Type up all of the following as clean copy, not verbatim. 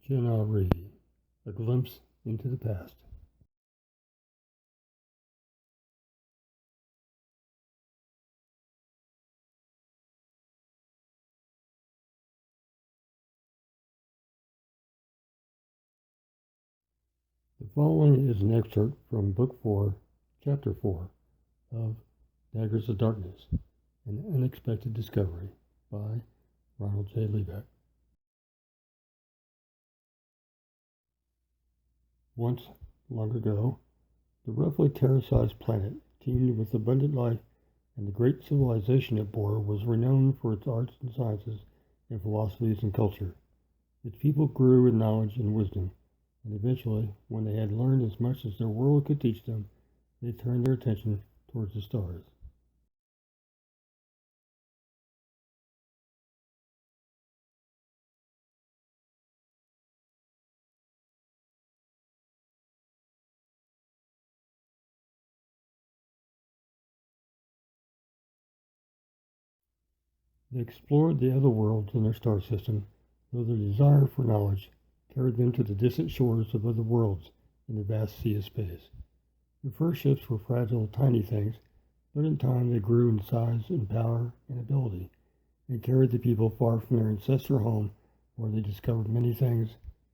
Chenau, a glimpse into the past. The following is an excerpt from Book 4, Chapter 4 of Daggers of Darkness, An Unexpected Discovery by Ronald J. Liebeck. Once, long ago, the roughly terra-sized planet teemed with abundant life, and the great civilization it bore was renowned for its arts and sciences and philosophies and culture. Its people grew in knowledge and wisdom, and eventually, when they had learned as much as their world could teach them, they turned their attention towards the stars. They explored the other worlds in their star system, though their desire for knowledge carried them to the distant shores of other worlds in the vast sea of space. Their first ships were fragile, tiny things, but in time they grew in size and power and ability, and carried the people far from their ancestral home, where they discovered many things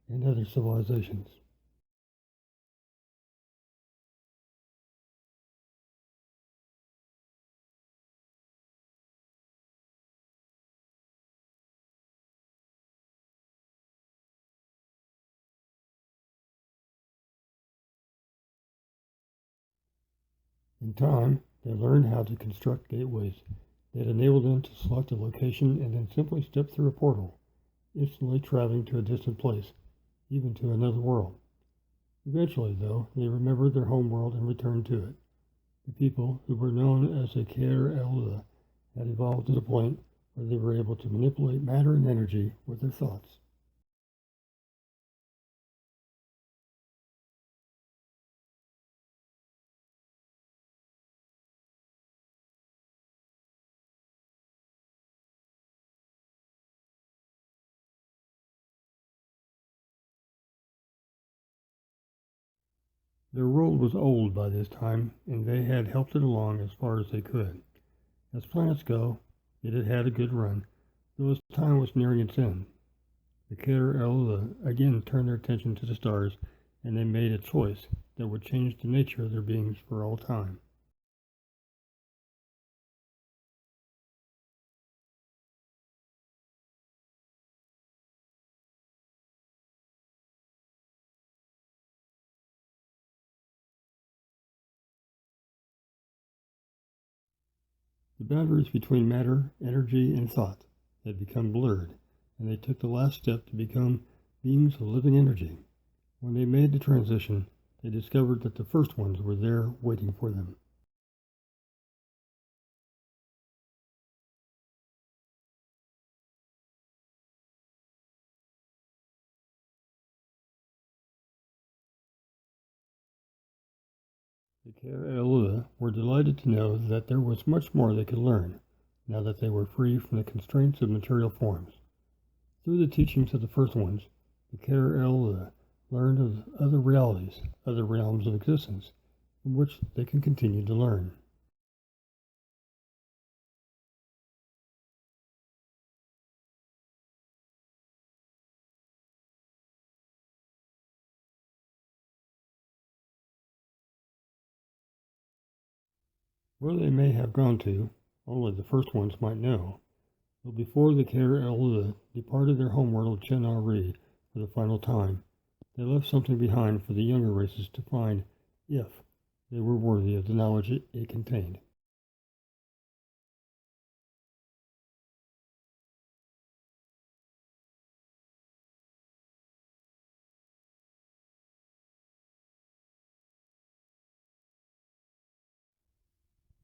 and other civilizations. In time, they learned how to construct gateways that enabled them to select a location and then simply step through a portal, instantly traveling to a distant place, even to another world. Eventually, though, they remembered their home world and returned to it. The people, who were known as the Heart of Élendor, had evolved to the point where they were able to manipulate matter and energy with their thoughts. Their world was old by this time, and they had helped it along as far as they could. As planets go, it had had a good run, though its time was nearing its end. The Heart again turned their attention to the stars, and they made a choice that would change the nature of their beings for all time. The boundaries between matter, energy, and thought had become blurred, and they took the last step to become beings of living energy. When they made the transition, they discovered that the first ones were there waiting for them. The Heart were delighted to know that there was much more they could learn, now that they were free from the constraints of material forms. Through the teachings of the first ones, the Heart learned of other realities, other realms of existence, from which they can continue to learn. Where they may have gone to, only the first ones might know, but before the Heart departed their homeworld of Chenau for the final time, they left something behind for the younger races to find if they were worthy of the knowledge it contained.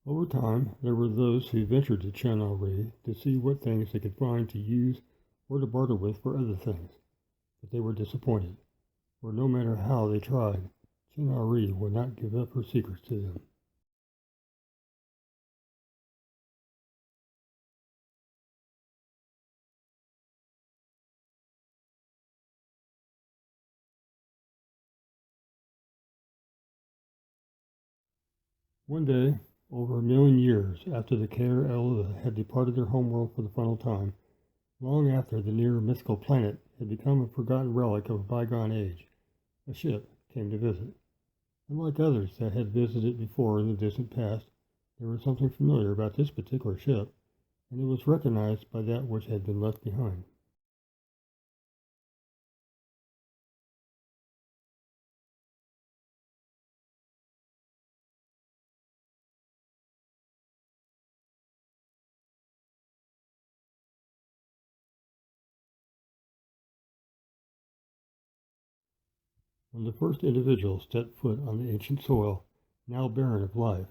Over time, there were those who ventured to Chenau to see what things they could find to use or to barter with for other things, but they were disappointed, for no matter how they tried, Chenau would not give up her secrets to them. One day, over 1,000,000 years after the Care Elida had departed their homeworld for the final time, long after the near mythical planet had become a forgotten relic of a bygone age, a ship came to visit. Unlike others that had visited before in the distant past, there was something familiar about this particular ship, and it was recognized by that which had been left behind. When the first individual stepped foot on the ancient soil, now barren of life,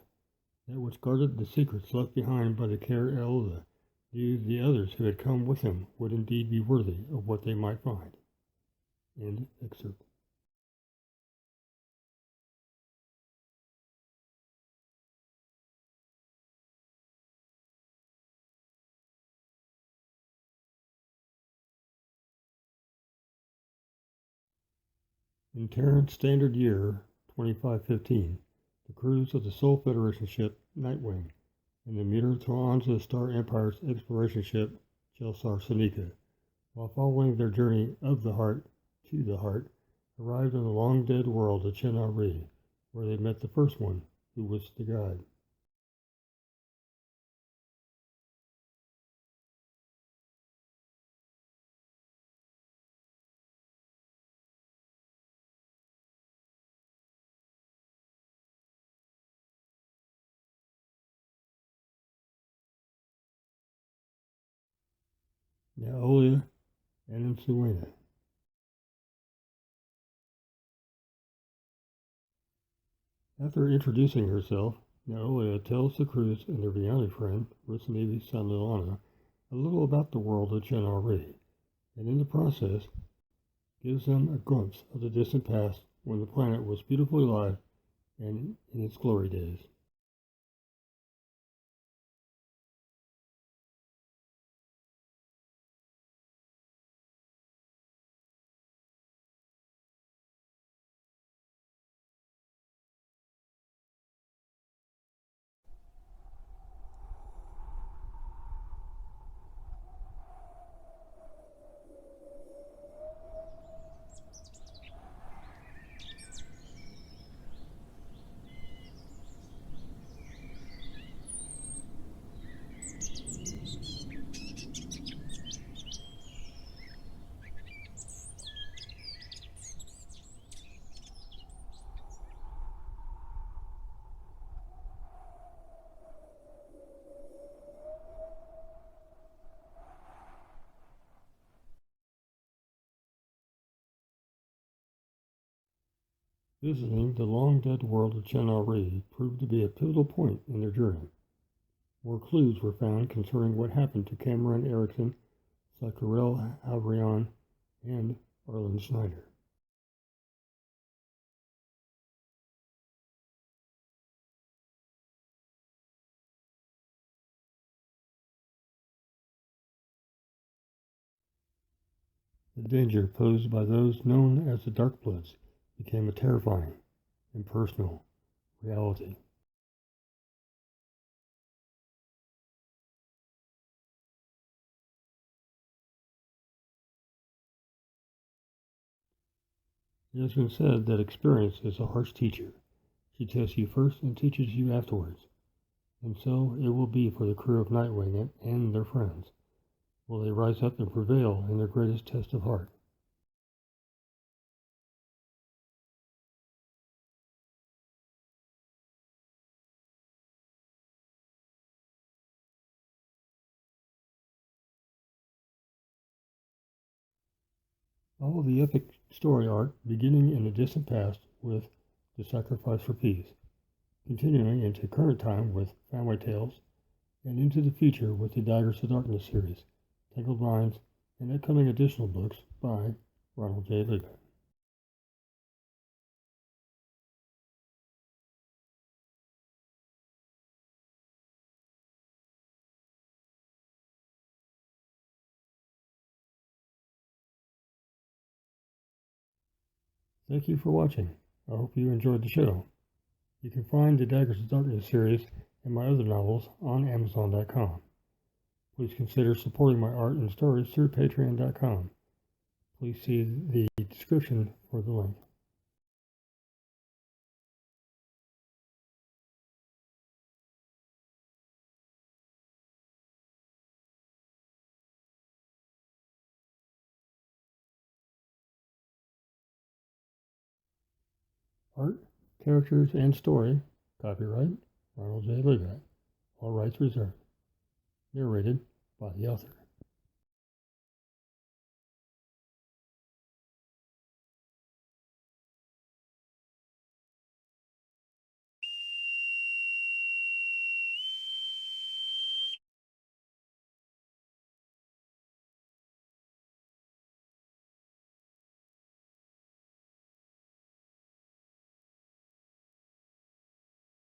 that which guarded the secrets left behind by the Care Elida, knew the others who had come with him would indeed be worthy of what they might find. End excerpt. In Terran Standard Year 2515, the crews of the Sol Federation ship Nightwing and the Meteorons of the Star Empire's exploration ship Gelsar Seneca, while following their journey of the heart to the heart, arrived in the long-dead world of Chenau, where they met the first one, who was the guide. Naolia Anansuena. After introducing herself, Naolia tells the crews and their Viani friend, First Navy Sanilana, a little about the world of Chenau, and in the process gives them a glimpse of the distant past when the planet was beautifully alive and in its glory days. Visiting the long-dead world of Chenau proved to be a pivotal point in their journey. More clues were found concerning what happened to Cameron Erickson, Sakurel Havrion, and Arlen Schneider. The danger posed by those known as the Dark Bloods became a terrifying, impersonal reality. It has been said that experience is a harsh teacher. She tests you first and teaches you afterwards. And so it will be for the crew of Nightwing and their friends. Will they rise up and prevail in their greatest test of heart? Follow the epic story arc beginning in the distant past with The Sacrifice for Peace, continuing into current time with Family Tales, and into the future with the Daggers of Darkness series, Tangled Lines, and upcoming additional books by Ronald J. Liggett. Thank you for watching. I hope you enjoyed the show. You can find the Daggers of Darkness series and my other novels on Amazon.com. Please consider supporting my art and stories through Patreon.com. Please see the description for the link. Art, characters, and story. Copyright Ronald J. Liggett. All rights reserved. Narrated by the author.